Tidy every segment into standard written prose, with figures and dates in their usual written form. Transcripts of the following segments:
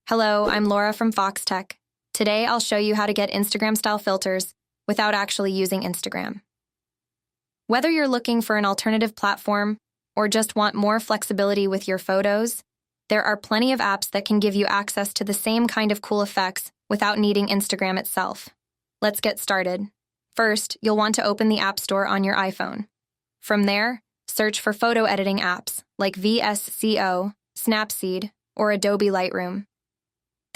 Hello, I'm Laura from Foxtech. Today I'll show you how to get Instagram-style filters without actually using Instagram. Whether you're looking for an alternative platform or just want more flexibility with your photos, there are plenty of apps that can give you access to the same kind of cool effects without needing Instagram itself. Let's get started. First, you'll want to open the App Store on your iPhone. From there, search for photo editing apps like VSCO, Snapseed, or Adobe Lightroom.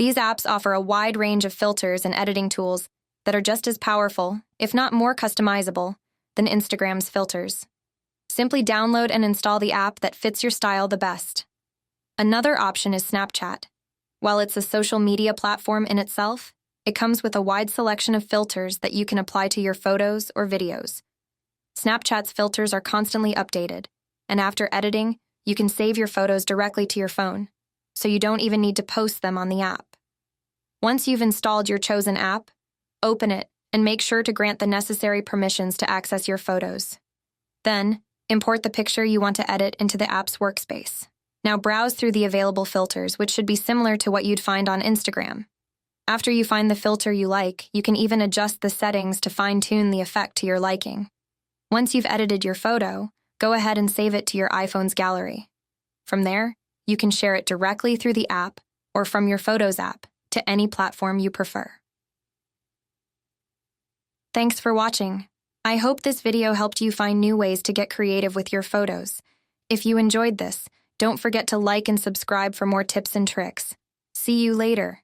These apps offer a wide range of filters and editing tools that are just as powerful, if not more customizable, than Instagram's filters. Simply download and install the app that fits your style the best. Another option is Snapchat. While it's a social media platform in itself, it comes with a wide selection of filters that you can apply to your photos or videos. Snapchat's filters are constantly updated, and after editing, you can save your photos directly to your phone, so you don't even need to post them on the app. Once you've installed your chosen app, open it and make sure to grant the necessary permissions to access your photos. Then, import the picture you want to edit into the app's workspace. Now browse through the available filters, which should be similar to what you'd find on Instagram. After you find the filter you like, you can even adjust the settings to fine-tune the effect to your liking. Once you've edited your photo, go ahead and save it to your iPhone's gallery. From there, you can share it directly through the app or from your Photos app to any platform you prefer. Thanks for watching. I hope this video helped you find new ways to get creative with your photos. If you enjoyed this, don't forget to like and subscribe for more tips and tricks. See you later.